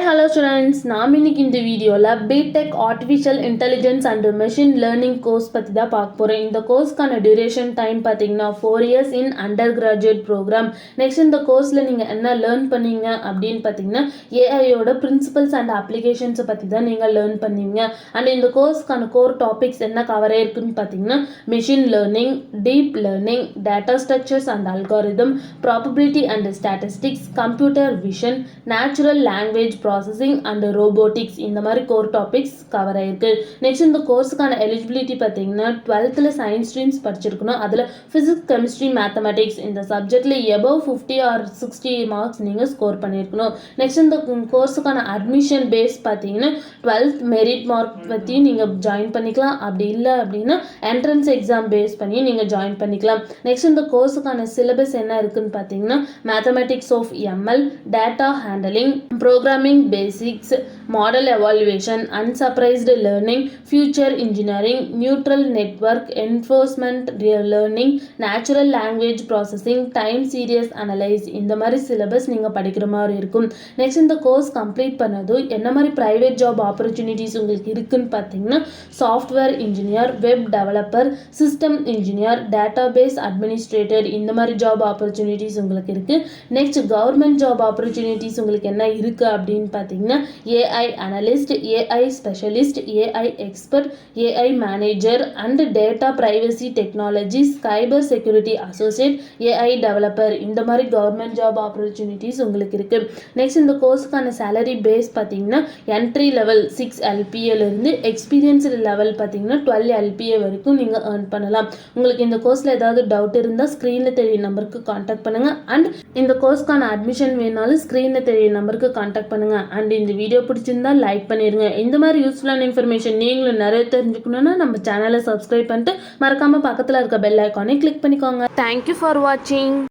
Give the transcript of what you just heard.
hello students. நாம் இன்னைக்கு இந்த வீடியோல BTech Artificial Intelligence and Machine Learning course பத்தி தான் பார்க்க போறோம். இந்த கோர்ஸ்க்கான டியூரேஷன் டைம் பாத்தீங்கன்னா 4 years in undergraduate program. Next இந்த கோர்ஸ்ல நீங்க என்ன லேர்ன் பண்ணீங்க அப்படின்னு பாத்தீங்கன்னா AI யோட பிரின்சிபல்ஸ் அண்ட் அப்ளிகேஷன்ஸ் பத்தி தான் நீங்க லேர்ன் பண்ணீங்க. அண்ட் இந்த கோர்ஸ்க்கான கோர் டாபிக்ஸ் என்ன கவர் ஆயிருக்குன்னு பாத்தீங்கன்னா machine learning, deep learning, data structures and algorithm, probability and statistics, computer vision, natural language processing and robotics இந்த மாதிரி கோர் டாபிக்ஸ் கவர் ஆயிருக்கு. நெக்ஸ்ட் இந்த கோர்ஸுக்கான எலிஜிபிலிட்டி பார்த்தீங்கன்னா 12th சயின்ஸ் ஸ்ட்ரீம்ஸ் படிச்சிருக்கணும். அதில் ஃபிசிக்ஸ், கெமிஸ்ட்ரி, மேத்தமெட்டிக்ஸ் இந்த சப்ஜெக்டில் எபவ் 50 or 60 மார்க்ஸ் நீங்கள் ஸ்கோர் பண்ணியிருக்கணும். நெக்ஸ்ட் இந்த கோர்ஸுக்கான அட்மிஷன் பேஸ் பார்த்தீங்கன்னா 12th மெரிட் மார்க் பற்றி நீங்கள் ஜாயின் பண்ணிக்கலாம். அப்படி இல்லை அப்படின்னா என்ட்ரன்ஸ் எக்ஸாம் பேஸ் பண்ணி நீங்கள் ஜாயின் பண்ணிக்கலாம். நெக்ஸ்ட் இந்த கோர்ஸுக்கான சிலபஸ் என்ன இருக்குன்னு பார்த்தீங்கன்னா mathematics of ML, data handling, programming basics, model evaluation, unsupervised learning, feature engineering, neural network, reinforcement learning, natural language processing, time series analysis இந்த மாதிரி சிலபஸ் நீங்கள் படிக்கிற மாதிரி இருக்கும். நெக்ஸ்ட் இந்த கோர்ஸ் கம்ப்ளீட் பண்ணதும் என்ன மாதிரி ப்ரைவேட் ஜாப் ஆப்பர்ச்சுனிட்டிஸ் உங்களுக்கு இருக்குன்னு பார்த்தீங்கன்னா software engineer, web developer, system engineer, data base administrator இந்த மாதிரி ஜாப் ஆப்பர்ச்சுனிட்டிஸ் உங்களுக்கு இருக்குது. நெக்ஸ்ட் கவர்மெண்ட் ஜாப் ஆப்பர்ச்சுனிட்டிஸ் உங்களுக்கு என்ன இருக்குது அப்படின்னு பார்த்தீங்கன்னா AI analyst, AI specialist, AI expert, AI manager and data privacy technologies, cyber security associate, AI developer இந்த மாதிரி கவர்மெண்ட் ஜாப் ஆப்பர்ச்சுனிட்டிஸ் உங்களுக்கு இருக்குது. நெக்ஸ்ட் இந்த கோர்ஸுக்கான சேலரி பேஸ் பார்த்தீங்கன்னா என்ட்ரி லெவல் 6 LPA இருந்து எக்ஸ்பீரியன்ஸ்டு லெவல் பார்த்தீங்கன்னா 12 LPA வரைக்கும் நீங்கள் ஏர்ன் பண்ணலாம். உங்களுக்கு இந்த கோர்ஸில் ஏதாவது டவுட் இருந்தால் ஸ்க்ரீனில் தெரிய நம்பருக்கு காண்டாக்ட் பண்ணுங்கள். அண்ட் இந்த கோர்ஸ்க்கான அட்மிஷன் வேணாலும் ஸ்க்ரீனில் தெரிய நம்பருக்கு காண்டாக்ட் பண்ணுங்க. அண்ட் இந்த வீடியோ பிடிச்சிருந்தா லைக் பண்ணிருங்க. இந்த மாதிரி யூஸ்ஃபுல்லான இன்ஃபர்மேஷன் நீங்களும் நிறைய தெரிஞ்சுக்கணும்னா நம்ம சேனலை சப்ஸ்கிரைப் பண்ணிட்டு மறக்காம பக்கத்தில் இருக்க பெல் ஐக்கானை கிளிக் பண்ணிக்கோங்க. தேங்க்யூ ஃபார் வாட்சிங்.